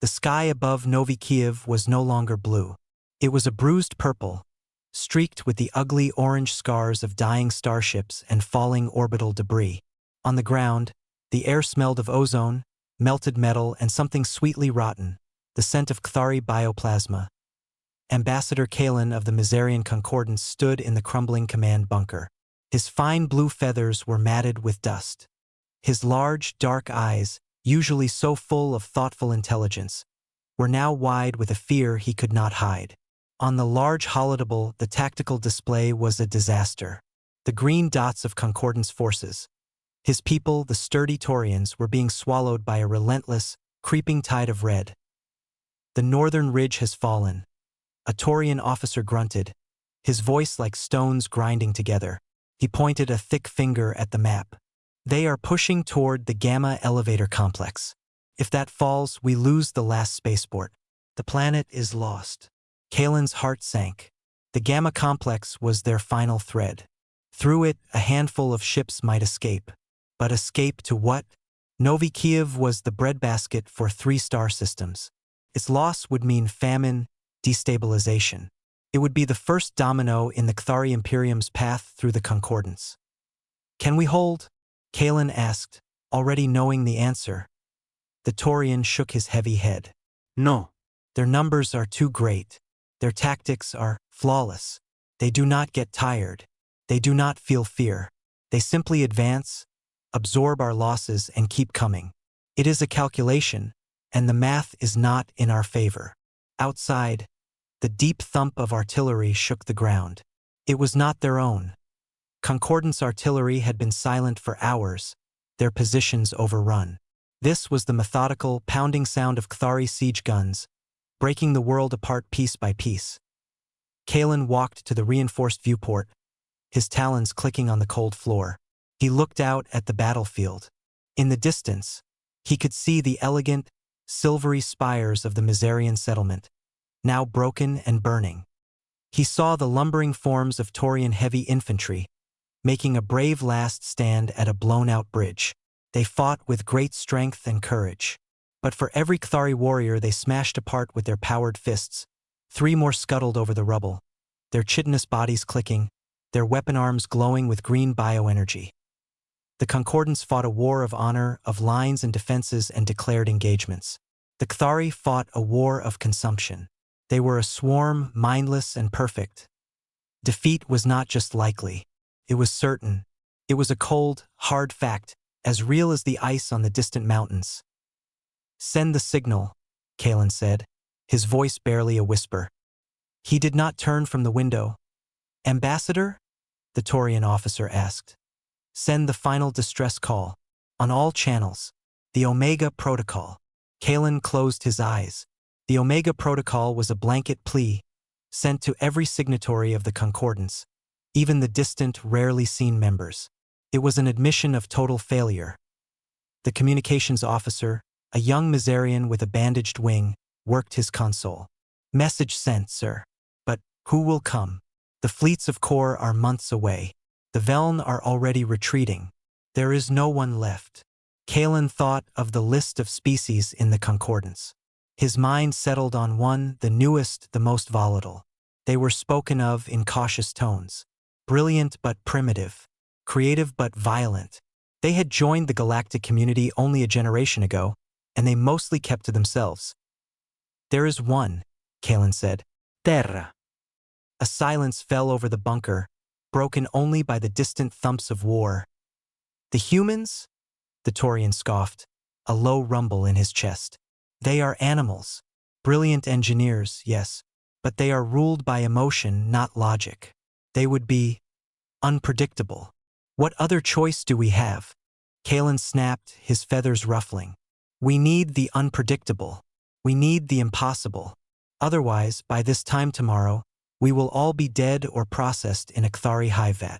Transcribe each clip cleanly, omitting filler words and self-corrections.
The sky above Novi Kiev was no longer blue. It was a bruised purple, streaked with the ugly orange scars of dying starships and falling orbital debris. On the ground, the air smelled of ozone, melted metal, and something sweetly rotten, the scent of Kthari bioplasma. Ambassador Kalin of the Mizarian Concordance stood in the crumbling command bunker. His fine blue feathers were matted with dust. His large, dark eyes, usually so full of thoughtful intelligence, were now wide with a fear he could not hide. On the large holodable, the tactical display was a disaster. The green dots of Concordance forces. His people, the sturdy Taurians, were being swallowed by a relentless, creeping tide of red. The northern ridge has fallen. A Taurian officer grunted, his voice like stones grinding together. He pointed a thick finger at the map. They are pushing toward the Gamma elevator complex. If that falls, we lose the last spaceport. The planet is lost. Kalin's heart sank. The Gamma complex was their final thread. Through it, a handful of ships might escape. But escape to what? Novi Kiev was the breadbasket for 3 star systems. Its loss would mean famine, destabilization. It would be the first domino in the Kthari Imperium's path through the Concordance. Can we hold? Kalin asked, already knowing the answer. The Taurian shook his heavy head. No. Their numbers are too great. Their tactics are flawless. They do not get tired. They do not feel fear. They simply advance, absorb our losses, and keep coming. It is a calculation, and the math is not in our favor. Outside, the deep thump of artillery shook the ground. It was not their own. Concordance artillery had been silent for hours, their positions overrun. This was the methodical, pounding sound of Kthari siege guns, breaking the world apart piece by piece. Kalin walked to the reinforced viewport, his talons clicking on the cold floor. He looked out at the battlefield. In the distance, he could see the elegant, silvery spires of the Mizarian settlement, now broken and burning. He saw the lumbering forms of Taurian heavy infantry, making a brave last stand at a blown-out bridge. They fought with great strength and courage. But for every Kthari warrior they smashed apart with their powered fists, 3 more scuttled over the rubble, their chitinous bodies clicking, their weapon arms glowing with green bioenergy. The Concordance fought a war of honor, of lines and defenses and declared engagements. The Kthari fought a war of consumption. They were a swarm, mindless and perfect. Defeat was not just likely. It was certain. It was a cold, hard fact, as real as the ice on the distant mountains. Send the signal, Kalin said, his voice barely a whisper. He did not turn from the window. Ambassador? The Taurian officer asked. Send the final distress call. On all channels. The Omega Protocol. Kalin closed his eyes. The Omega Protocol was a blanket plea, sent to every signatory of the Concordance, even the distant, rarely seen members. It was an admission of total failure. The communications officer, a young Mizarian with a bandaged wing, worked his console. Message sent, sir. But who will come? The fleets of Kor are months away. The Veln are already retreating. There is no one left. Kalin thought of the list of species in the Concordance. His mind settled on one, the newest, the most volatile. They were spoken of in cautious tones. Brilliant but primitive. Creative but violent. They had joined the galactic community only a generation ago, and they mostly kept to themselves. There is one, Kalin said. Terra. A silence fell over the bunker, broken only by the distant thumps of war. The humans? The Taurian scoffed, a low rumble in his chest. They are animals. Brilliant engineers, yes, but they are ruled by emotion, not logic. They would be unpredictable. What other choice do we have? Kalin snapped, his feathers ruffling. We need the unpredictable. We need the impossible. Otherwise, by this time tomorrow, we will all be dead or processed in a Kthari hive vat.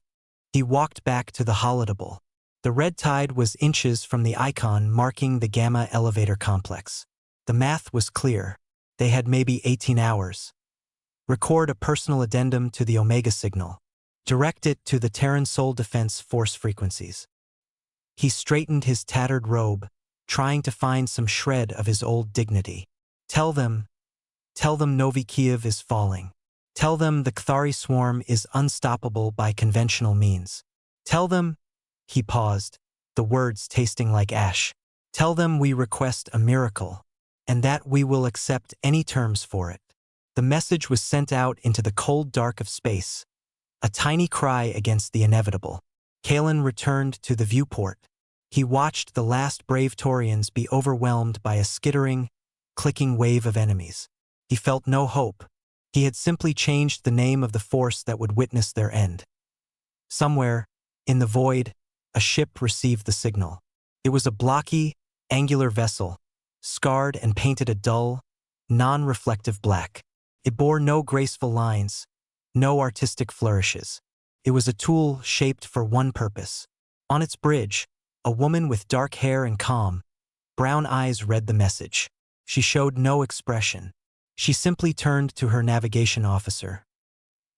He walked back to the holodable. The red tide was inches from the icon marking the Gamma elevator complex. The math was clear. They had maybe 18 hours. Record a personal addendum to the Omega signal. Direct it to the Terran Soul Defense Force frequencies. He straightened his tattered robe, trying to find some shred of his old dignity. Tell them Novi Kiev is falling. Tell them the Kthari swarm is unstoppable by conventional means. Tell them, he paused, the words tasting like ash. Tell them we request a miracle, and that we will accept any terms for it. The message was sent out into the cold dark of space, a tiny cry against the inevitable. Kalen returned to the viewport. He watched the last brave Taurians be overwhelmed by a skittering, clicking wave of enemies. He felt no hope. He had simply changed the name of the force that would witness their end. Somewhere, in the void, a ship received the signal. It was a blocky, angular vessel, scarred and painted a dull, non-reflective black. It bore no graceful lines, no artistic flourishes. It was a tool shaped for one purpose. On its bridge, a woman with dark hair and calm, brown eyes read the message. She showed no expression. She simply turned to her navigation officer.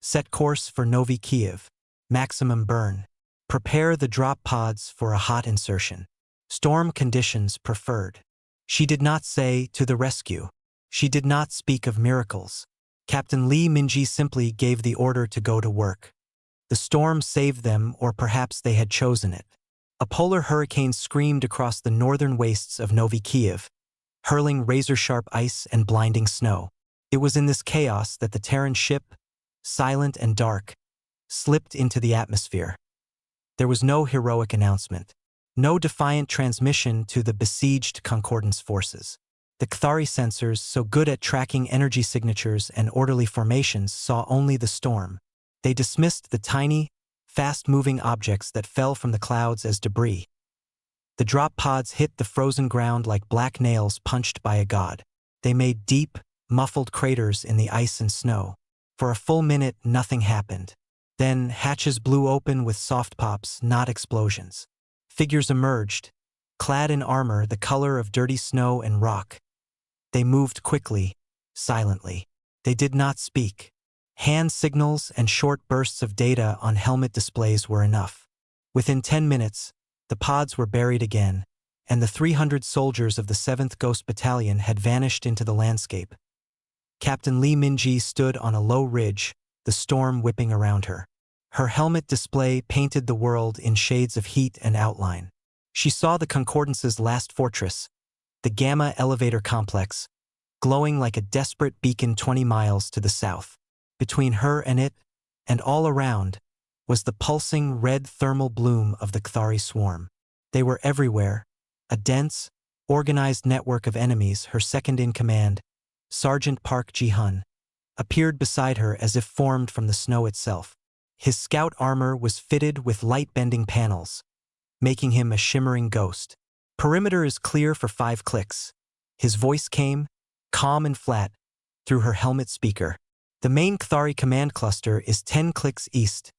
Set course for Novi Kiev. Maximum burn. Prepare the drop pods for a hot insertion. Storm conditions preferred. She did not say, to the rescue. She did not speak of miracles. Captain Lee Minji simply gave the order to go to work. The storm saved them, or perhaps they had chosen it. A polar hurricane screamed across the northern wastes of Novi Kiev, hurling razor-sharp ice and blinding snow. It was in this chaos that the Terran ship, silent and dark, slipped into the atmosphere. There was no heroic announcement, no defiant transmission to the besieged Concordance forces. The Kthari sensors, so good at tracking energy signatures and orderly formations, saw only the storm. They dismissed the tiny, fast-moving objects that fell from the clouds as debris. The drop pods hit the frozen ground like black nails punched by a god. They made deep, muffled craters in the ice and snow. For a full minute, nothing happened. Then hatches blew open with soft pops, not explosions. Figures emerged, clad in armor the color of dirty snow and rock. They moved quickly, silently. They did not speak. Hand signals and short bursts of data on helmet displays were enough. Within 10 minutes, the pods were buried again, and the 300 soldiers of the 7th Ghost Battalion had vanished into the landscape. Captain Lee Minji stood on a low ridge, the storm whipping around her. Her helmet display painted the world in shades of heat and outline. She saw the Concordance's last fortress, the Gamma Elevator Complex, glowing like a desperate beacon 20 miles to the south. Between her and it, and all around, was the pulsing red thermal bloom of the Kthari swarm. They were everywhere, a dense, organized network of enemies. Her second-in-command, Sergeant Park Ji-hun, appeared beside her as if formed from the snow itself. His scout armor was fitted with light-bending panels, making him a shimmering ghost. Perimeter is clear for 5 clicks. His voice came, calm and flat, through her helmet speaker. The main Kthari command cluster is 10 clicks east,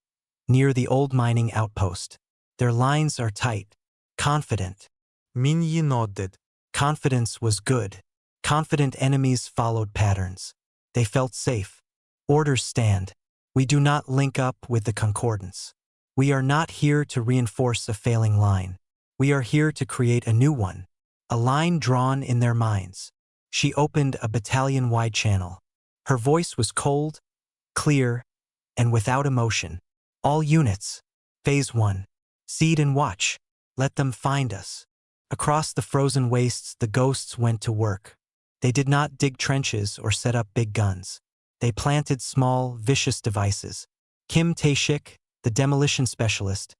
near the old mining outpost. Their lines are tight, confident. Minyi nodded. Confidence was good. Confident enemies followed patterns. They felt safe. Orders stand. We do not link up with the Concordance. We are not here to reinforce a failing line. We are here to create a new one, a line drawn in their minds. She opened a battalion-wide channel. Her voice was cold, clear, and without emotion. All units. Phase 1. Seed and watch. Let them find us. Across the frozen wastes, the ghosts went to work. They did not dig trenches or set up big guns. They planted small, vicious devices. Kim Tae-shik, the demolition specialist,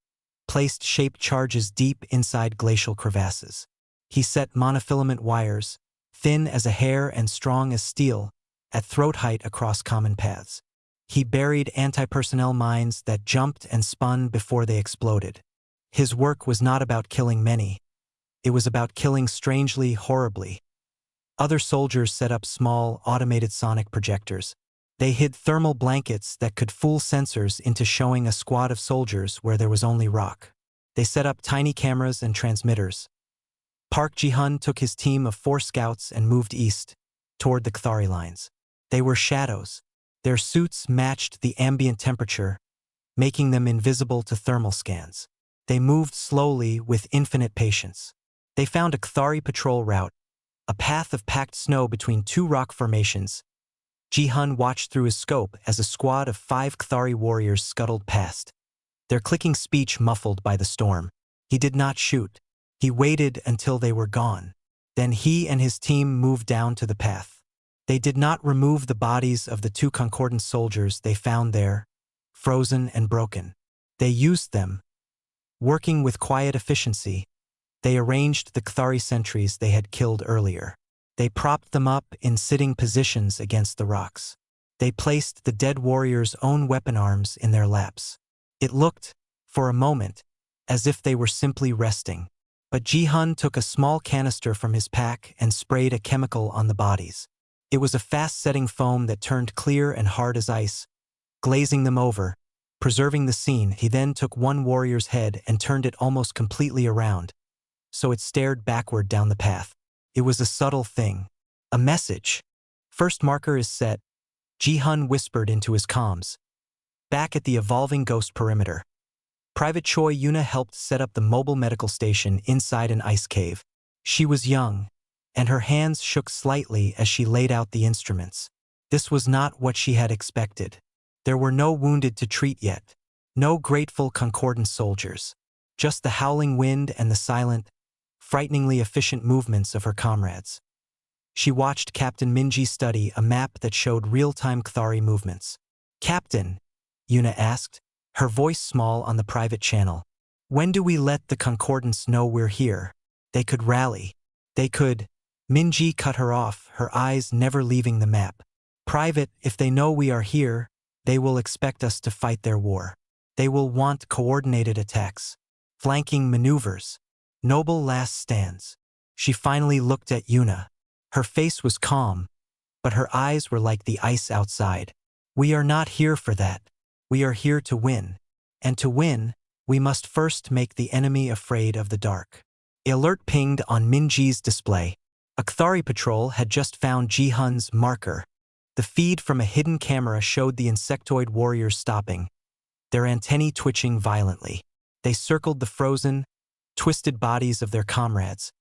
placed shaped charges deep inside glacial crevasses. He set monofilament wires, thin as a hair and strong as steel, at throat height across common paths. He buried anti-personnel mines that jumped and spun before they exploded. His work was not about killing many. It was about killing strangely, horribly. Other soldiers set up small, automated sonic projectors. They hid thermal blankets that could fool sensors into showing a squad of soldiers where there was only rock. They set up tiny cameras and transmitters. Park Ji-hun took his team of 4 scouts and moved east, toward the Kthari lines. They were shadows. Their suits matched the ambient temperature, making them invisible to thermal scans. They moved slowly with infinite patience. They found a Kthari patrol route, a path of packed snow between two rock formations. Ji-hun watched through his scope as a squad of 5 Cathari warriors scuttled past, their clicking speech muffled by the storm. He did not shoot. He waited until they were gone. Then he and his team moved down to the path. They did not remove the bodies of the 2 Concordant soldiers they found there, frozen and broken. They used them. Working with quiet efficiency, they arranged the Cathari sentries they had killed earlier. They propped them up in sitting positions against the rocks. They placed the dead warriors' own weapon arms in their laps. It looked, for a moment, as if they were simply resting. But Ji-hun took a small canister from his pack and sprayed a chemical on the bodies. It was a fast-setting foam that turned clear and hard as ice, glazing them over, preserving the scene. He then took one warrior's head and turned it almost completely around, so it stared backward down the path. It was a subtle thing. A message. First marker is set, Ji-hun whispered into his comms. Back at the evolving ghost perimeter, Private Choi Yuna helped set up the mobile medical station inside an ice cave. She was young, and her hands shook slightly as she laid out the instruments. This was not what she had expected. There were no wounded to treat yet, no grateful Concordant soldiers, just the howling wind and the silent, frighteningly efficient movements of her comrades. She watched Captain Minji study a map that showed real-time Cathari movements. "Captain," Yuna asked, her voice small on the private channel, "when do we let the Concordants know we're here? They could rally. They could—" Minji cut her off, her eyes never leaving the map. "Private, if they know we are here, they will expect us to fight their war. They will want coordinated attacks, flanking maneuvers, noble last stands." She finally looked at Yuna. Her face was calm, but her eyes were like the ice outside. "We are not here for that. We are here to win. And to win, we must first make the enemy afraid of the dark." An alert pinged on Minji's display. A Cathari patrol had just found Ji-hun's marker. The feed from a hidden camera showed the insectoid warriors stopping, their antennae twitching violently. They circled the frozen, twisted bodies of their comrades,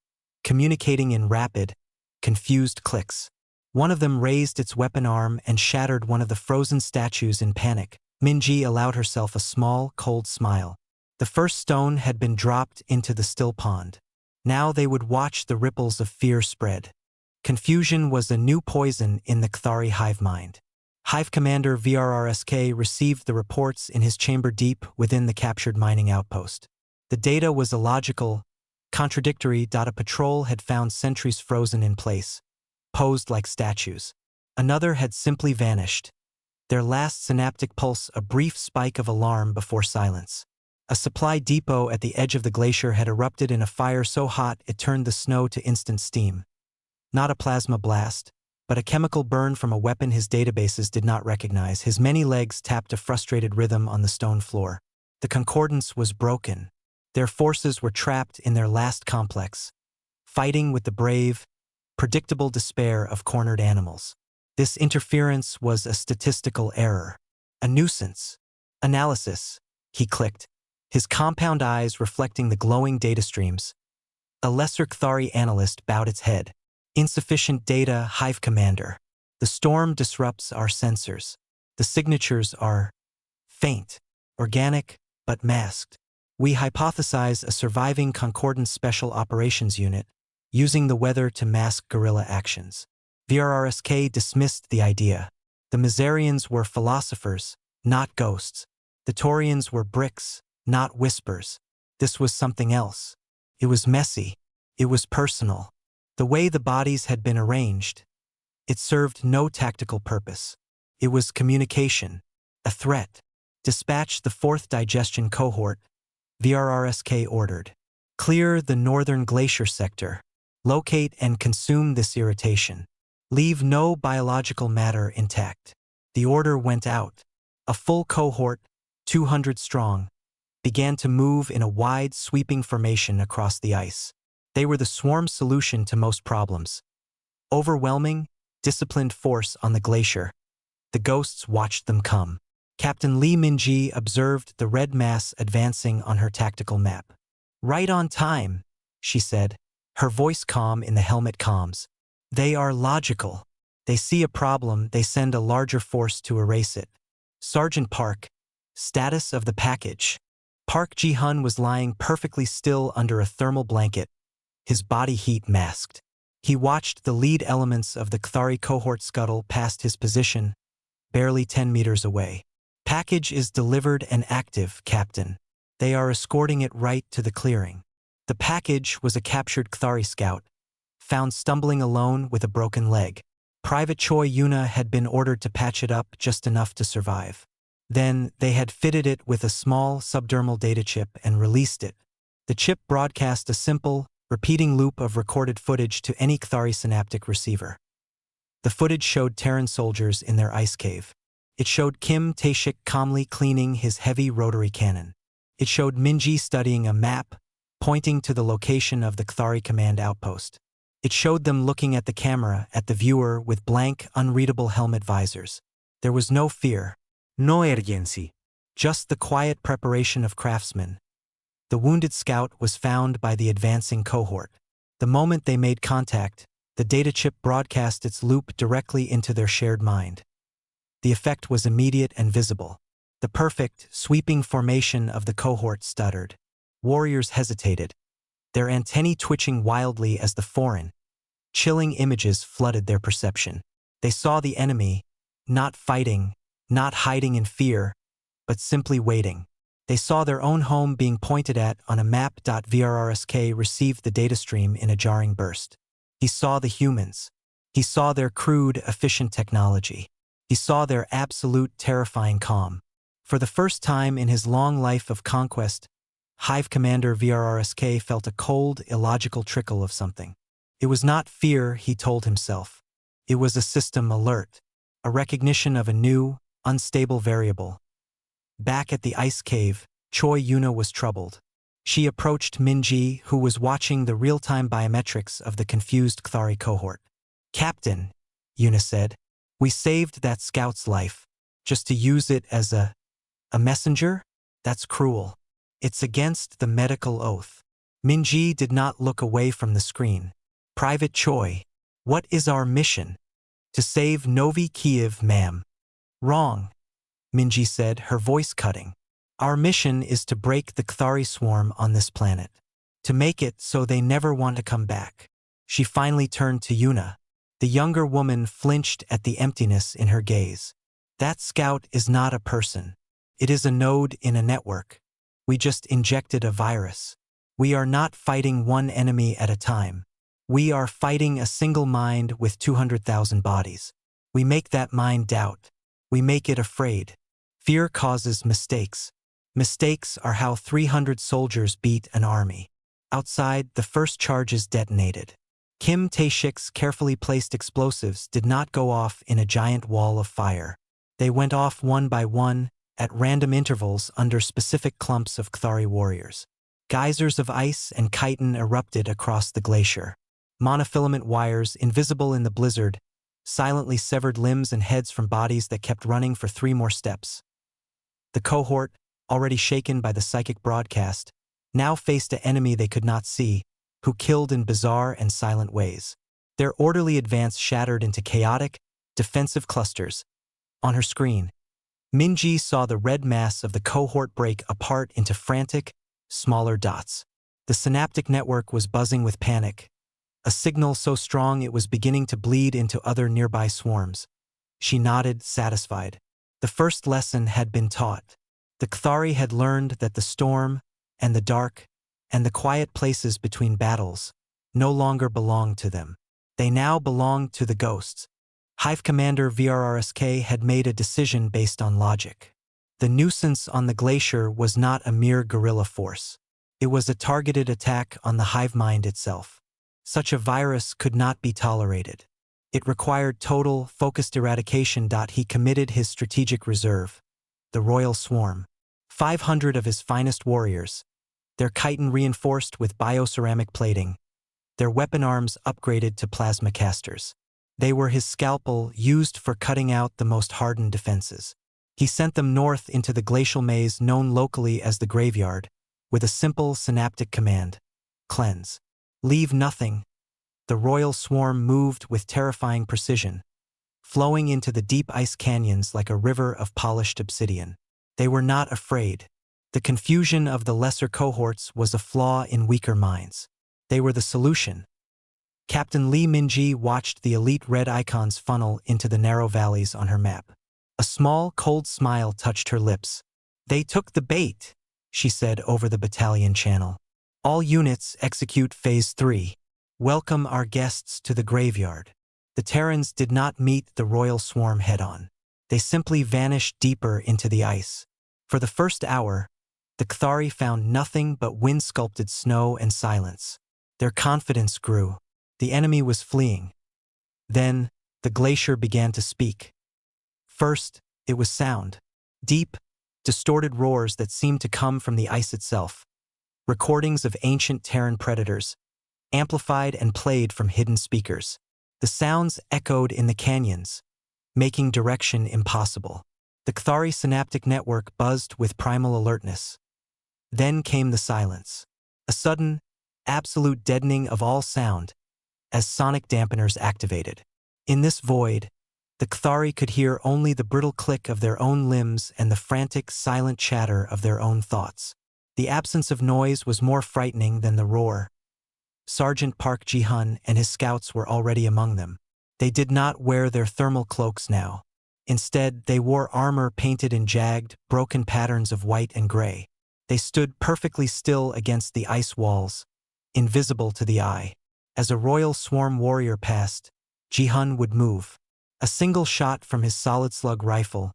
communicating in rapid, confused clicks. One of them raised its weapon arm and shattered one of the frozen statues in panic. Minji allowed herself a small, cold smile. The first stone had been dropped into the still pond. Now they would watch the ripples of fear spread. Confusion was a new poison in the Cathari hive mind. Hive Commander VRRSK received the reports in his chamber deep within the captured mining outpost. The data was illogical, contradictory. A patrol had found sentries frozen in place, posed like statues. Another had simply vanished, their last synaptic pulse a brief spike of alarm before silence. A supply depot at the edge of the glacier had erupted in a fire so hot it turned the snow to instant steam. Not a plasma blast, but a chemical burn from a weapon his databases did not recognize. His many legs tapped a frustrated rhythm on the stone floor. The concordance was broken. Their forces were trapped in their last complex, fighting with the brave, predictable despair of cornered animals. This interference was a statistical error, a nuisance. Analysis, he clicked, his compound eyes reflecting the glowing data streams. A lesser Cathari analyst bowed its head. Insufficient data, Hive Commander. The storm disrupts our sensors. The signatures are faint, organic, but masked. We hypothesize a surviving Concordant Special Operations Unit, using the weather to mask guerrilla actions. VRRSK dismissed the idea. The Mizarians were philosophers, not ghosts. The Taurians were bricks, not whispers. This was something else. It was messy. It was personal. The way the bodies had been arranged, it served no tactical purpose. It was communication, a threat. Dispatch the 4th Digestion Cohort, VRRSK ordered. Clear the northern glacier sector. Locate and consume this irritation. Leave no biological matter intact. The order went out. A full cohort, 200 strong, began to move in a wide, sweeping formation across the ice. They were the swarm solution to most problems. Overwhelming, disciplined force on the glacier. The ghosts watched them come. Captain Lee Minji observed the red mass advancing on her tactical map. "Right on time," she said, her voice calm in the helmet comms. They are logical. They see a problem, they send a larger force to erase it. Sergeant Park. Status of the package. Park Ji-hun was lying perfectly still under a thermal blanket, his body heat masked. He watched the lead elements of the Kthari cohort scuttle past his position, barely 10 meters away. Package is delivered and active, Captain. They are escorting it right to the clearing. The package was a captured Kthari scout, found stumbling alone with a broken leg. Private Choi Yuna had been ordered to patch it up just enough to survive. Then, they had fitted it with a small subdermal data chip and released it. The chip broadcast a simple, repeating loop of recorded footage to any Kthari synaptic receiver. The footage showed Terran soldiers in their ice cave. It showed Kim Tae-shik calmly cleaning his heavy rotary cannon. It showed Minji studying a map, pointing to the location of the Kthari command outpost. It showed them looking at the camera, at the viewer, with blank, unreadable helmet visors. There was no fear. No urgency. Just the quiet preparation of craftsmen. The wounded scout was found by the advancing cohort. The moment they made contact, the data chip broadcast its loop directly into their shared mind. The effect was immediate and visible. The perfect, sweeping formation of the cohort stuttered. Warriors hesitated, their antennae twitching wildly as the foreign, chilling images flooded their perception. They saw the enemy, not fighting, not hiding in fear, but simply waiting. They saw their own home being pointed at on a map. VRRSK received the data stream in a jarring burst. He saw the humans. He saw their crude, efficient technology. He saw their absolute, terrifying calm. For the first time in his long life of conquest, Hive Commander VRRSK felt a cold, illogical trickle of something. It was not fear, he told himself. It was a system alert, a recognition of a new, unstable variable. Back at the ice cave, Choi Yuna was troubled. She approached Minji, who was watching the real-time biometrics of the confused Kthari cohort. "Captain," Yuna said, "we saved that scout's life. Just to use it as a messenger? That's cruel. It's against the medical oath." Minji did not look away from the screen. "Private Choi, what is our mission?" "To save Novi Kiev, ma'am." "Wrong," Minji said, her voice cutting. "Our mission is to break the Kthari swarm on this planet. To make it so they never want to come back." She finally turned to Yuna. The younger woman flinched at the emptiness in her gaze. "That scout is not a person. It is a node in a network. We just injected a virus. We are not fighting one enemy at a time. We are fighting a single mind with 200,000 bodies. We make that mind doubt. We make it afraid. Fear causes mistakes. Mistakes are how 300 soldiers beat an army." Outside, the first charges detonated. Kim Tae-shik's carefully placed explosives did not go off in a giant wall of fire. They went off one by one, at random intervals under specific clumps of Kthari warriors. Geysers of ice and chitin erupted across the glacier. Monofilament wires, invisible in the blizzard, silently severed limbs and heads from bodies that kept running for 3 more steps. The cohort, already shaken by the psychic broadcast, now faced an enemy they could not see, who killed in bizarre and silent ways. Their orderly advance shattered into chaotic, defensive clusters. On her screen, Minji saw the red mass of the cohort break apart into frantic, smaller dots. The synaptic network was buzzing with panic, a signal so strong it was beginning to bleed into other nearby swarms. She nodded, satisfied. The first lesson had been taught. The Kthari had learned that the storm, and the dark, and the quiet places between battles no longer belonged to them. They now belonged to the ghosts. Hive Commander VRRSK had made a decision based on logic. The nuisance on the glacier was not a mere guerrilla force. It was a targeted attack on the hive mind itself. Such a virus could not be tolerated. It required total, focused eradication. He committed his strategic reserve, the Royal Swarm. 500 of his finest warriors, their chitin reinforced with bioceramic plating, their weapon arms upgraded to plasma casters. They were his scalpel used for cutting out the most hardened defenses. He sent them north into the glacial maze known locally as the Graveyard, with a simple synaptic command: cleanse. Leave nothing. the royal swarm moved with terrifying precision, flowing into the deep ice canyons like a river of polished obsidian. They were not afraid. The confusion of the lesser cohorts was a flaw in weaker minds. They were the solution. Captain Li Minji watched the elite red icons funnel into the narrow valleys on her map. A small, cold smile touched her lips. "They took the bait," she said over the battalion channel. "All units execute Phase 3. Welcome our guests to the graveyard." The Terrans did not meet the royal swarm head-on. They simply vanished deeper into the ice. For the first hour, the Kthari found nothing but wind-sculpted snow and silence. Their confidence grew. The enemy was fleeing. Then, the glacier began to speak. First, it was sound. Deep, distorted roars that seemed to come from the ice itself. Recordings of ancient Terran predators, amplified and played from hidden speakers. The sounds echoed in the canyons, making direction impossible. The Kthari synaptic network buzzed with primal alertness. Then came the silence. A sudden, absolute deadening of all sound, as sonic dampeners activated. In this void, the Kthari could hear only the brittle click of their own limbs and the frantic, silent chatter of their own thoughts. The absence of noise was more frightening than the roar. Sergeant Park Ji-hun and his scouts were already among them. They did not wear their thermal cloaks now. Instead, they wore armor painted in jagged, broken patterns of white and gray. They stood perfectly still against the ice walls, invisible to the eye. As a royal swarm warrior passed, Ji-hun would move. A single shot from his solid slug rifle,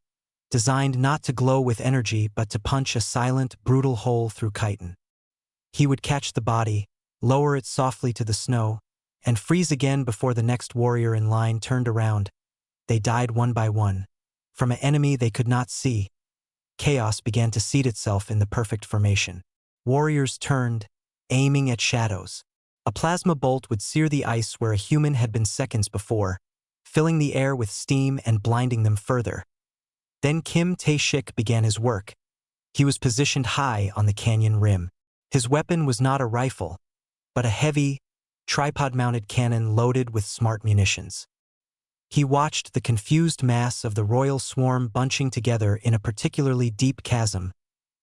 designed not to glow with energy but to punch a silent, brutal hole through chitin. He would catch the body, lower it softly to the snow, and freeze again before the next warrior in line turned around. They died one by one. From an enemy they could not see, chaos began to seed itself in the perfect formation. Warriors turned, aiming at shadows. A plasma bolt would sear the ice where a human had been seconds before, filling the air with steam and blinding them further. Then Kim Tae-shik began his work. He was positioned high on the canyon rim. His weapon was not a rifle, but a heavy, tripod-mounted cannon loaded with smart munitions. He watched the confused mass of the royal swarm bunching together in a particularly deep chasm,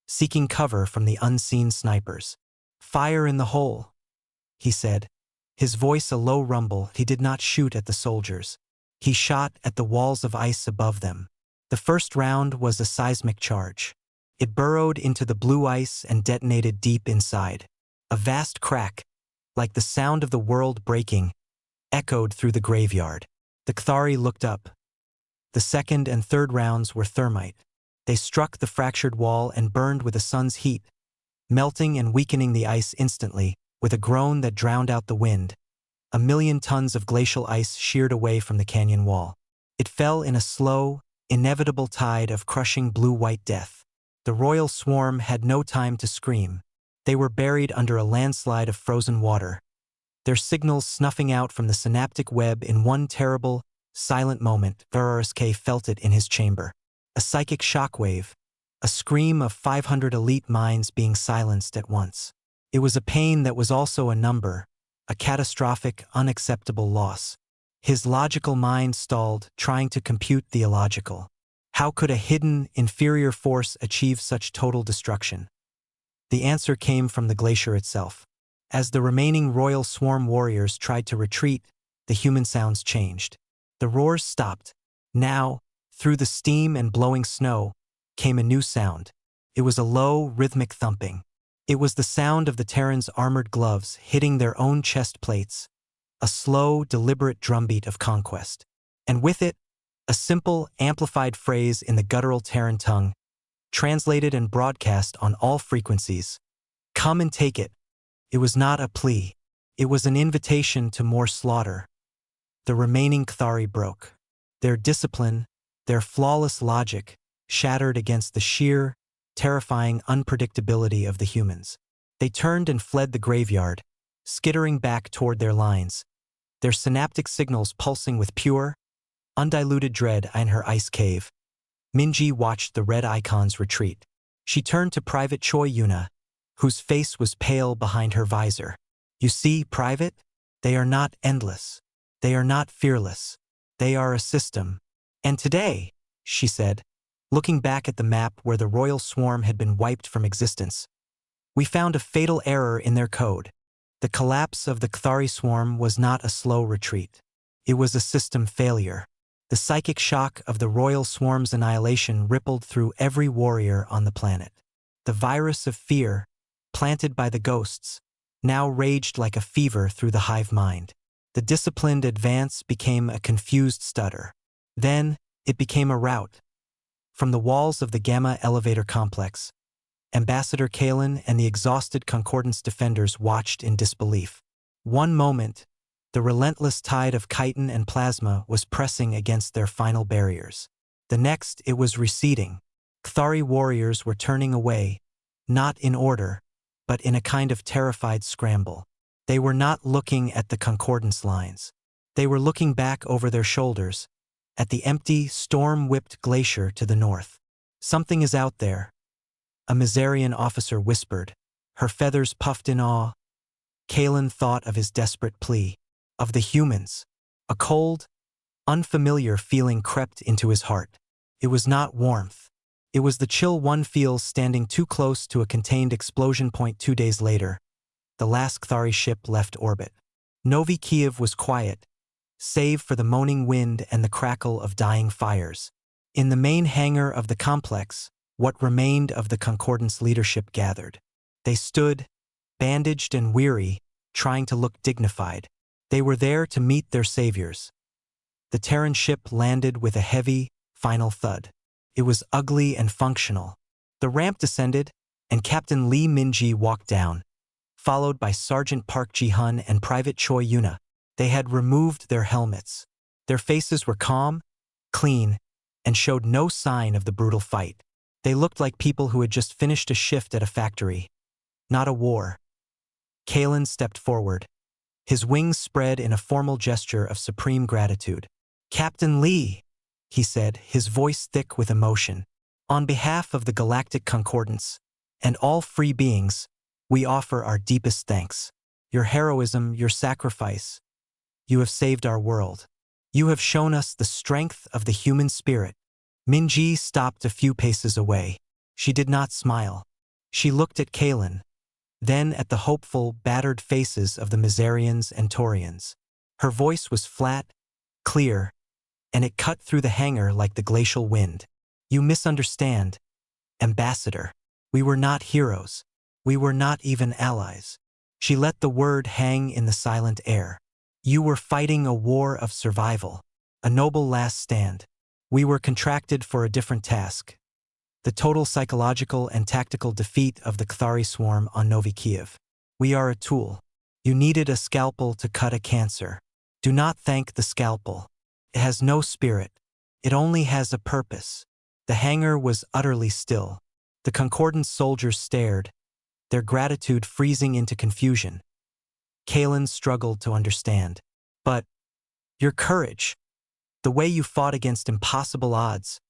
seeking cover from the unseen snipers. "Fire in the hole," he said, his voice a low rumble. He did not shoot at the soldiers. He shot at the walls of ice above them. The first round was a seismic charge. It burrowed into the blue ice and detonated deep inside. A vast crack, like the sound of the world breaking, echoed through the graveyard. The Kthari looked up. The second and third rounds were thermite. They struck the fractured wall and burned with the sun's heat, melting and weakening the ice instantly. With a groan that drowned out the wind, 1,000,000 tons of glacial ice sheared away from the canyon wall. It fell in a slow, inevitable tide of crushing blue-white death. The royal swarm had no time to scream. They were buried under a landslide of frozen water, their signals snuffing out from the synaptic web in one terrible, silent moment. Devourers felt it in his chamber. A psychic shockwave, a scream of 500 elite minds being silenced at once. It was a pain that was also a number, a catastrophic, unacceptable loss. His logical mind stalled, trying to compute the illogical. How could a hidden, inferior force achieve such total destruction? The answer came from the glacier itself. As the remaining royal swarm warriors tried to retreat, the human sounds changed. The roars stopped. Now, through the steam and blowing snow, came a new sound. It was a low, rhythmic thumping. It was the sound of the Terrans' armored gloves hitting their own chest plates, a slow, deliberate drumbeat of conquest. And with it, a simple, amplified phrase in the guttural Terran tongue, translated and broadcast on all frequencies. "Come and take it." It was not a plea. It was an invitation to more slaughter. The remaining Kthari broke. Their discipline, their flawless logic, shattered against the sheer, terrifying unpredictability of the humans. They turned and fled the graveyard, skittering back toward their lines, their synaptic signals pulsing with pure, undiluted dread in her ice cave. Minji watched the red icons retreat. She turned to Private Choi Yuna, whose face was pale behind her visor. "You see, Private?" They are not endless. They are not fearless. They are a system. And today, she said, looking back at the map where the royal swarm had been wiped from existence, we found a fatal error in their code. The collapse of the Chthari swarm was not a slow retreat. It was a system failure. The psychic shock of the royal swarm's annihilation rippled through every warrior on the planet. The virus of fear, planted by the ghosts, now raged like a fever through the hive mind. The disciplined advance became a confused stutter. Then, it became a rout. From the walls of the Gamma elevator complex, Ambassador Kalen and the exhausted Concordance defenders watched in disbelief. One moment, the relentless tide of chitin and plasma was pressing against their final barriers. The next, it was receding. Chthari warriors were turning away, not in order, but in a kind of terrified scramble. They were not looking at the Concordance lines. They were looking back over their shoulders, at the empty, storm-whipped glacier to the north. Something is out there, a Mizarian officer whispered, her feathers puffed in awe. Kalen thought of his desperate plea. Of the humans. A cold, unfamiliar feeling crept into his heart. It was not warmth. It was the chill one feels standing too close to a contained explosion point 2 days later. The last Chthari ship left orbit. Novi Kiev was quiet, save for the moaning wind and the crackle of dying fires. In the main hangar of the complex, what remained of the Concordance leadership gathered. They stood, bandaged and weary, trying to look dignified. They were there to meet their saviors. The Terran ship landed with a heavy, final thud. It was ugly and functional. The ramp descended, and Captain Lee Minji walked down, followed by Sergeant Park Ji-hun and Private Choi Yuna. They had removed their helmets. Their faces were calm, clean, and showed no sign of the brutal fight. They looked like people who had just finished a shift at a factory, not a war. Kalen stepped forward. His wings spread in a formal gesture of supreme gratitude. "Captain Lee," he said, his voice thick with emotion. "On behalf of the Galactic Concordance and all free beings, we offer our deepest thanks. Your heroism, your sacrifice, you have saved our world. You have shown us the strength of the human spirit." Minji stopped a few paces away. She did not smile. She looked at Kalen, then at the hopeful, battered faces of the Mizarians and Taurians. Her voice was flat, clear, and it cut through the hangar like the glacial wind. "You misunderstand, Ambassador. We were not heroes. We were not even allies." She let the word hang in the silent air. "You were fighting a war of survival, a noble last stand. We were contracted for a different task. The total psychological and tactical defeat of the Chthari swarm on Novi Kiev. We are a tool. You needed a scalpel to cut a cancer. Do not thank the scalpel. It has no spirit. It only has a purpose." The hangar was utterly still. The Concordance soldiers stared, their gratitude freezing into confusion. Kalen struggled to understand. "But your courage, the way you fought against impossible odds."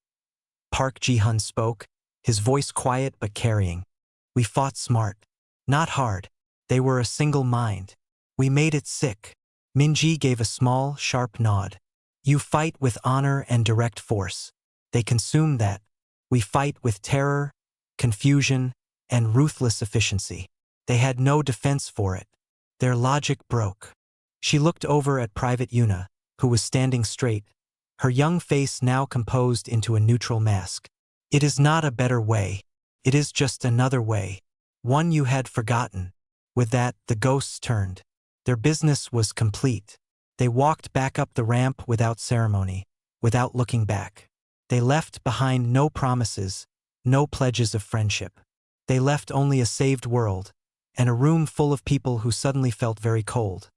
Park Ji-hun spoke, his voice quiet but carrying. "We fought smart, not hard. They were a single mind. We made it sick." Minji gave a small, sharp nod. "You fight with honor and direct force. They consume that. We fight with terror, confusion, and ruthless efficiency. They had no defense for it. Their logic broke." She looked over at Private Yuna, who was standing straight, her young face now composed into a neutral mask. "It is not a better way. It is just another way. One you had forgotten." With that, the ghosts turned. Their business was complete. They walked back up the ramp without ceremony, without looking back. They left behind no promises, no pledges of friendship. They left only a saved world, and a room full of people who suddenly felt very cold.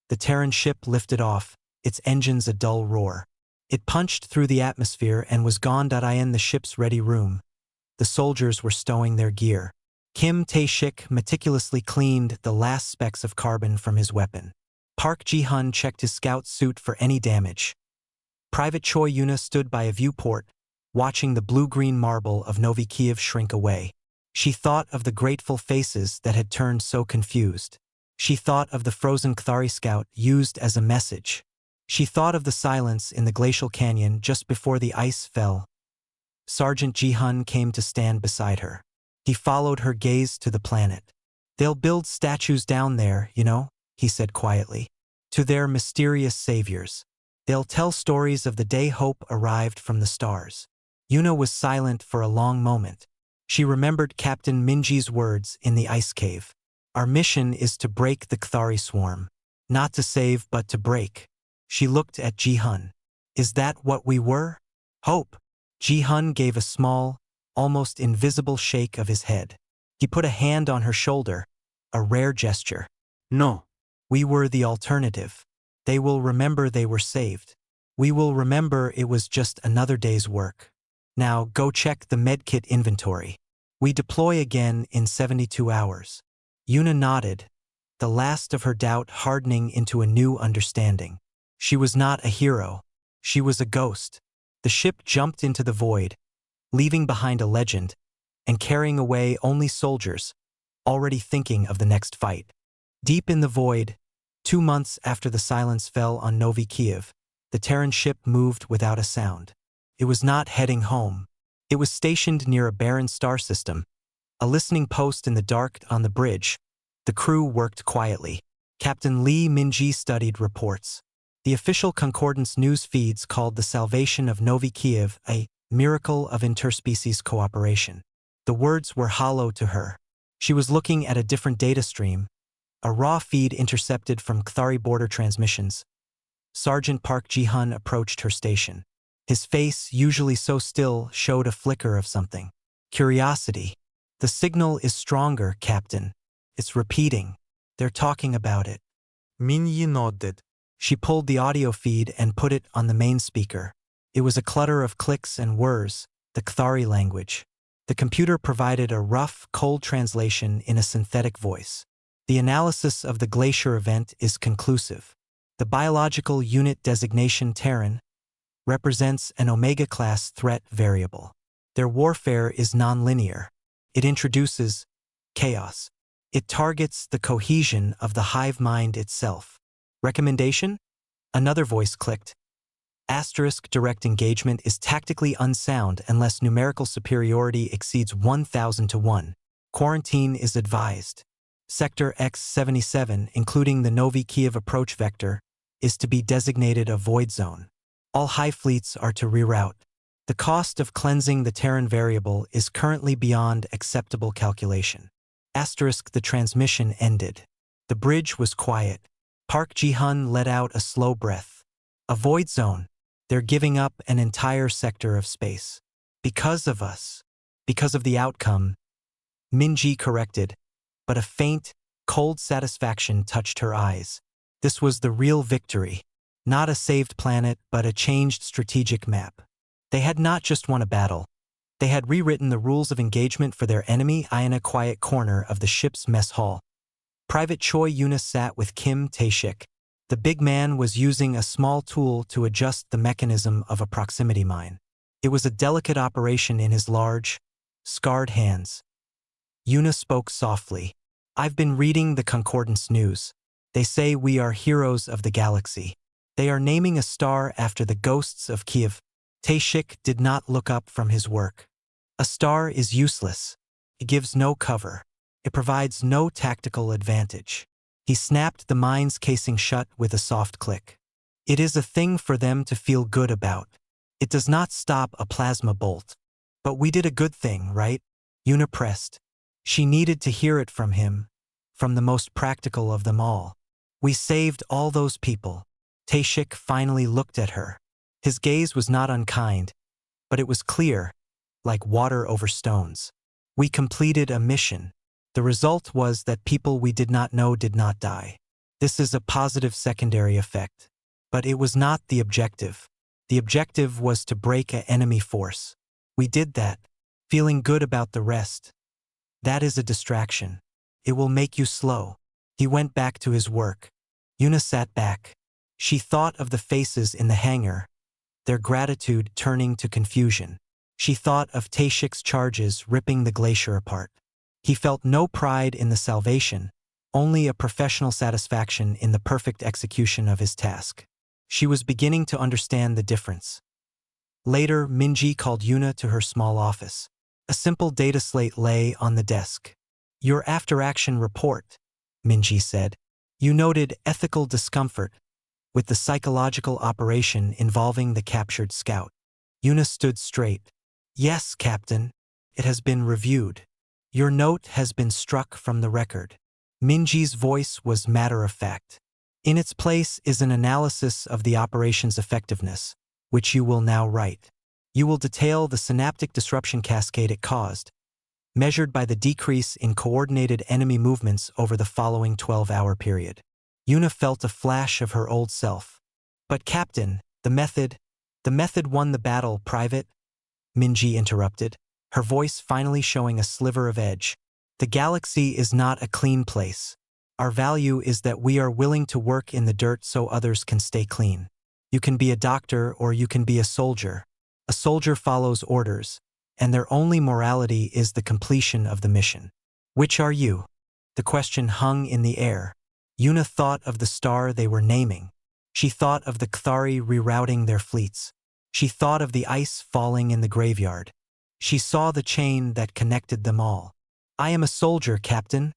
The Terran ship lifted off, its engines a dull roar. It punched through the atmosphere and was gone. In the ship's ready room, the soldiers were stowing their gear. Kim Tae-shik meticulously cleaned the last specks of carbon from his weapon. Park Ji-hun checked his scout suit for any damage. Private Choi Yuna stood by a viewport, watching the blue-green marble of Novi Kiev shrink away. She thought of the grateful faces that had turned so confused. She thought of the frozen Kthari scout used as a message. She thought of the silence in the glacial canyon just before the ice fell. Sergeant Ji-hun came to stand beside her. He followed her gaze to the planet. "They'll build statues down there, you know," he said quietly, "to their mysterious saviors. They'll tell stories of the day hope arrived from the stars." Yuna was silent for a long moment. She remembered Captain Minji's words in the ice cave. "Our mission is to break the Kthari swarm. Not to save but to break." She looked at Ji-hun. "Is that what we were? Hope?" Ji-hun gave a small, almost invisible shake of his head. He put a hand on her shoulder, a rare gesture. "No. We were the alternative. They will remember they were saved. We will remember it was just another day's work. Now go check the medkit inventory. We deploy again in 72 hours. Yuna nodded, the last of her doubt hardening into a new understanding. She was not a hero. She was a ghost. The ship jumped into the void, leaving behind a legend, and carrying away only soldiers, already thinking of the next fight. Deep in the void, 2 months after the silence fell on Novi Kiev, the Terran ship moved without a sound. It was not heading home. It was stationed near a barren star system, a listening post in the dark on the bridge. The crew worked quietly. Captain Lee Minji studied reports. The official Concordance news feeds called the salvation of Novi Kiev a miracle of interspecies cooperation. The words were hollow to her. She was looking at a different data stream, a raw feed intercepted from Kthari border transmissions. Sergeant Park Ji-hun approached her station. His face, usually so still, showed a flicker of something. Curiosity. "The signal is stronger, Captain. It's repeating. They're talking about it." Minji nodded. She pulled the audio feed and put it on the main speaker. It was a clutter of clicks and whirs, the Kthari language. The computer provided a rough, cold translation in a synthetic voice. "The analysis of the glacier event is conclusive. The biological unit designation Terran represents an Omega-class threat variable. Their warfare is nonlinear. It introduces chaos. It targets the cohesion of the hive mind itself. Recommendation?" Another voice clicked. "Asterisk direct engagement is tactically unsound unless numerical superiority exceeds 1,000 to 1. Quarantine is advised. Sector X-77, including the Novi Kiev approach vector, is to be designated a void zone. All hive fleets are to reroute. The cost of cleansing the Terran variable is currently beyond acceptable calculation." Asterisk the transmission ended. The bridge was quiet. Park Ji-hun let out a slow breath. "A void zone. They're giving up an entire sector of space. Because of us. Because of the outcome." Minji corrected, but a faint, cold satisfaction touched her eyes. This was the real victory. Not a saved planet, but a changed strategic map. They had not just won a battle. They had rewritten the rules of engagement for their enemy in a quiet corner of the ship's mess hall. Private Choi Yuna sat with Kim Tae-shik. The big man was using a small tool to adjust the mechanism of a proximity mine. It was a delicate operation in his large, scarred hands. Yuna spoke softly. "I've been reading the Concordance news. They say we are heroes of the galaxy. They are naming a star after the ghosts of Kiev." Tae-shik did not look up from his work. "A star is useless. It gives no cover. It provides no tactical advantage." He snapped the mine's casing shut with a soft click. "It is a thing for them to feel good about. It does not stop a plasma bolt. But we did a good thing, right?" Yuna pressed. She needed to hear it from him, from the most practical of them all. "We saved all those people." Tae-shik finally looked at her. His gaze was not unkind, but it was clear, like water over stones. "We completed a mission. The result was that people we did not know did not die. This is a positive secondary effect. But it was not the objective. The objective was to break an enemy force. We did that, feeling good about the rest. That is a distraction. It will make you slow." He went back to his work. Yuna sat back. She thought of the faces in the hangar, their gratitude turning to confusion. She thought of Tae-shik's charges ripping the glacier apart. He felt no pride in the salvation, only a professional satisfaction in the perfect execution of his task. She was beginning to understand the difference. Later, Minji called Yuna to her small office. A simple data slate lay on the desk. "Your after-action report," Minji said. "You noted ethical discomfort with the psychological operation involving the captured scout." Yuna stood straight. "Yes, Captain. It has been reviewed. Your note has been struck from the record." Minji's voice was matter-of-fact. "In its place is an analysis of the operation's effectiveness, which you will now write. You will detail the synaptic disruption cascade it caused, measured by the decrease in coordinated enemy movements over the following 12-hour period." Yuna felt a flash of her old self. "But Captain, the method won the battle, Private," Minji interrupted, her voice finally showing a sliver of edge. "The galaxy is not a clean place. Our value is that we are willing to work in the dirt so others can stay clean. You can be a doctor or you can be a soldier. A soldier follows orders, and their only morality is the completion of the mission. Which are you?" The question hung in the air. Yuna thought of the star they were naming. She thought of the Kthari rerouting their fleets. She thought of the ice falling in the graveyard. She saw the chain that connected them all. "I am a soldier, Captain,"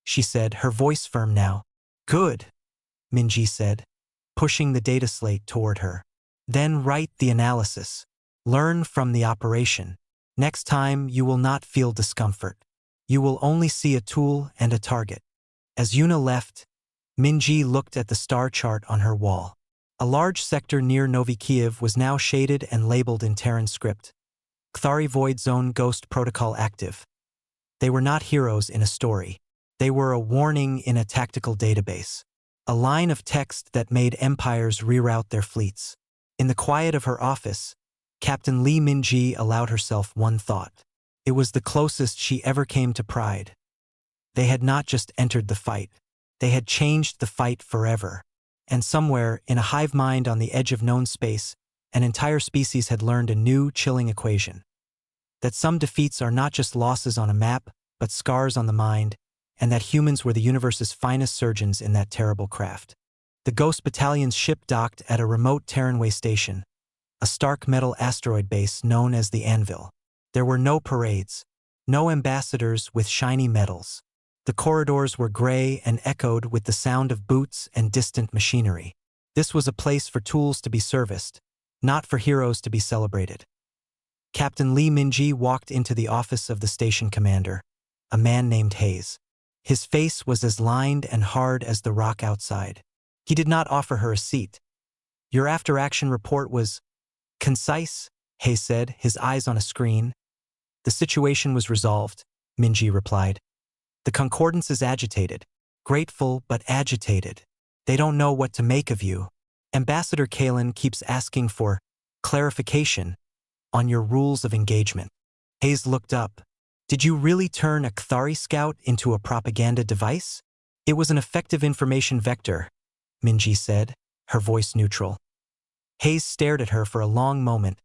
she said, her voice firm now. "Good," Minji said, pushing the data slate toward her. "Then write the analysis. Learn from the operation. Next time you will not feel discomfort. You will only see a tool and a target." As Yuna left, Minji looked at the star chart on her wall. A large sector near Novi Kiev was now shaded and labeled in Terran script. Kthari Void Zone Ghost Protocol active. They were not heroes in a story. They were a warning in a tactical database. A line of text that made empires reroute their fleets. In the quiet of her office, Captain Li Minji allowed herself one thought. It was the closest she ever came to pride. They had not just entered the fight. They had changed the fight forever. And somewhere, in a hive mind on the edge of known space, an entire species had learned a new, chilling equation. That some defeats are not just losses on a map, but scars on the mind, and that humans were the universe's finest surgeons in that terrible craft. The Ghost Battalion's ship docked at a remote Terranway station, a stark metal asteroid base known as the Anvil. There were no parades, no ambassadors with shiny medals. The corridors were gray and echoed with the sound of boots and distant machinery. This was a place for tools to be serviced, not for heroes to be celebrated. Captain Li Minji walked into the office of the station commander, a man named Hayes. His face was as lined and hard as the rock outside. He did not offer her a seat. "Your after-action report was concise," Hayes said, his eyes on a screen. "The situation was resolved," Minji replied. "The Concordance is agitated, grateful but agitated. They don't know what to make of you. Ambassador Kalen keeps asking for clarification on your rules of engagement." Hayes looked up. "Did you really turn a Kthari scout into a propaganda device?" "It was an effective information vector," Minji said, her voice neutral. Hayes stared at her for a long moment,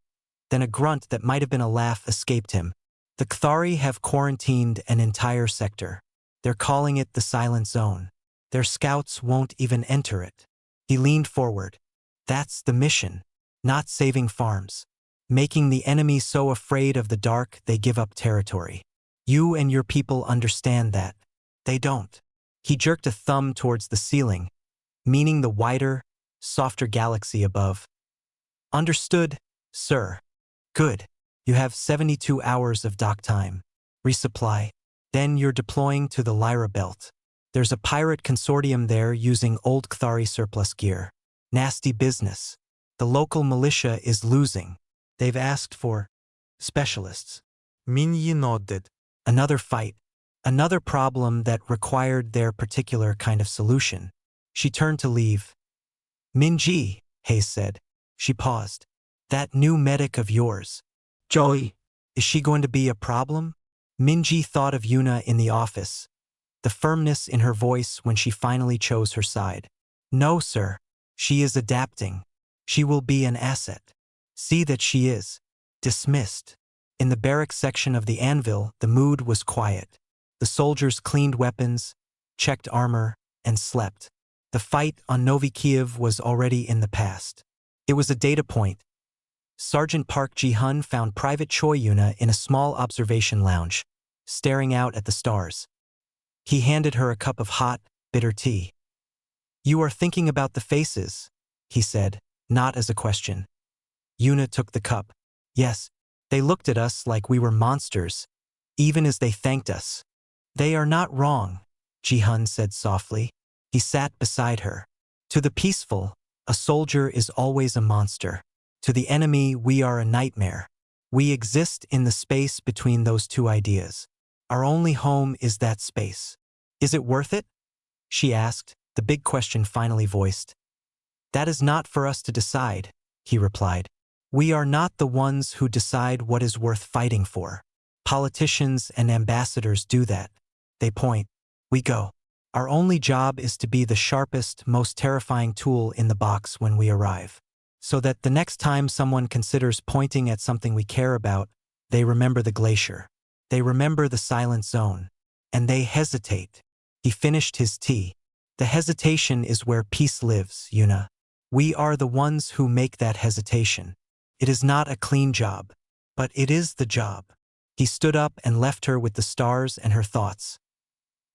then a grunt that might have been a laugh escaped him. "The Kthari have quarantined an entire sector. They're calling it the Silent Zone. Their scouts won't even enter it." He leaned forward. "That's the mission, not saving farms. Making the enemy so afraid of the dark they give up territory. You and your people understand that. They don't." He jerked a thumb towards the ceiling, meaning the wider, softer galaxy above. "Understood, sir." "Good. You have 72 hours of dock time. Resupply. Then you're deploying to the Lyra Belt. There's a pirate consortium there using old Kthari surplus gear. Nasty business. The local militia is losing. They've asked for specialists." Minji nodded. Another fight. Another problem that required their particular kind of solution. She turned to leave. "Minji," Hayes said. She paused. "That new medic of yours, Joey, is she going to be a problem?" Minji thought of Yuna in the office, the firmness in her voice when she finally chose her side. "No, sir. She is adapting. She will be an asset. See that she is." Dismissed. In the barracks section of the Anvil, the mood was quiet. The soldiers cleaned weapons, checked armor, and slept. The fight on Novi Kiev was already in the past. It was a data point. Sergeant Park Ji-hun found Private Choi Yuna in a small observation lounge, staring out at the stars. He handed her a cup of hot, bitter tea. "You are thinking about the faces," he said, not as a question. Yuna took the cup. "Yes, they looked at us like we were monsters, even as they thanked us." "They are not wrong," Ji-hun said softly. He sat beside her. "To the peaceful, a soldier is always a monster. To the enemy, we are a nightmare. We exist in the space between those two ideas. Our only home is that space. Is it worth it?" she asked, the big question finally voiced. "That is not for us to decide," he replied. "We are not the ones who decide what is worth fighting for. Politicians and ambassadors do that. They point. We go. Our only job is to be the sharpest, most terrifying tool in the box when we arrive. So that the next time someone considers pointing at something we care about, they remember the glacier. They remember the silent zone. And they hesitate." He finished his tea. "The hesitation is where peace lives, Yuna. We are the ones who make that hesitation. It is not a clean job, but it is the job." He stood up and left her with the stars and her thoughts.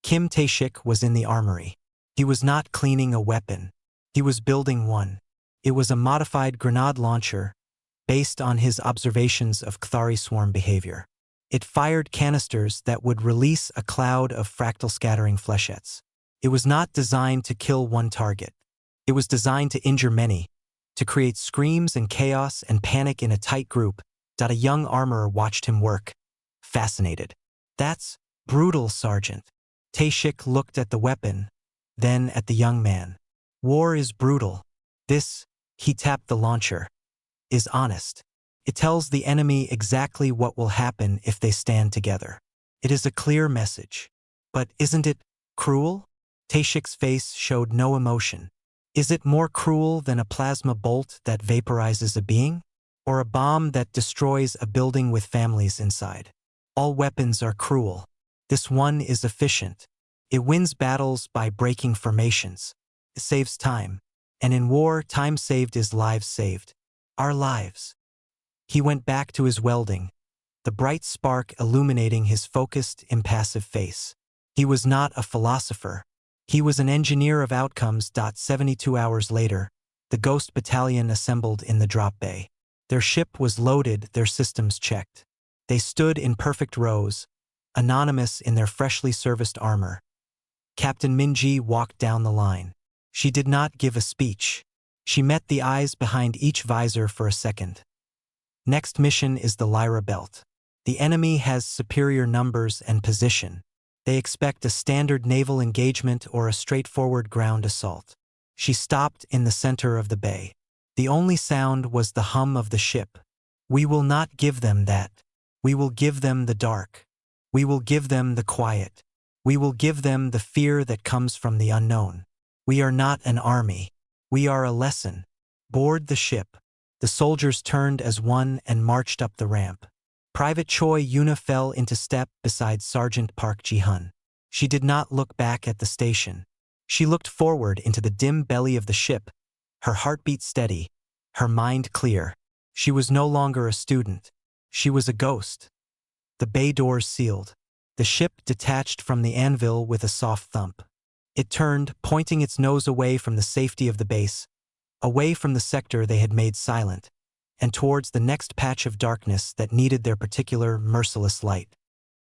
Kim Tae-shik was in the armory. He was not cleaning a weapon. He was building one. It was a modified grenade launcher, based on his observations of Kthari swarm behavior. It fired canisters that would release a cloud of fractal scattering flechettes. It was not designed to kill one target. It was designed to injure many, to create screams and chaos and panic in a tight group. A young armorer watched him work, fascinated. "That's brutal, Sergeant." Tae-shik looked at the weapon, then at the young man. "War is brutal. This," he tapped the launcher, "is honest. It tells the enemy exactly what will happen if they stand together. It is a clear message. But isn't it cruel?" Tae-shik's face showed no emotion. "Is it more cruel than a plasma bolt that vaporizes a being? Or a bomb that destroys a building with families inside? All weapons are cruel. This one is efficient. It wins battles by breaking formations. It saves time. And in war, time saved is lives saved. Our lives." He went back to his welding, the bright spark illuminating his focused, impassive face. He was not a philosopher. He was an engineer of outcomes. 72 hours later, the Ghost Battalion assembled in the drop bay. Their ship was loaded, their systems checked. They stood in perfect rows, anonymous in their freshly serviced armor. Captain Minji walked down the line. She did not give a speech. She met the eyes behind each visor for a second. "Next mission is the Lyra Belt. The enemy has superior numbers and position. They expect a standard naval engagement or a straightforward ground assault." She stopped in the center of the bay. The only sound was the hum of the ship. "We will not give them that. We will give them the dark. We will give them the quiet. We will give them the fear that comes from the unknown. We are not an army. We are a lesson." Board the ship. The soldiers turned as one and marched up the ramp. Private Choi Yuna fell into step beside Sergeant Park Ji-hun. She did not look back at the station. She looked forward into the dim belly of the ship, her heartbeat steady, her mind clear. She was no longer a student. She was a ghost. The bay doors sealed. The ship detached from the anvil with a soft thump. It turned, pointing its nose away from the safety of the base, away from the sector they had made silent, and towards the next patch of darkness that needed their particular merciless light.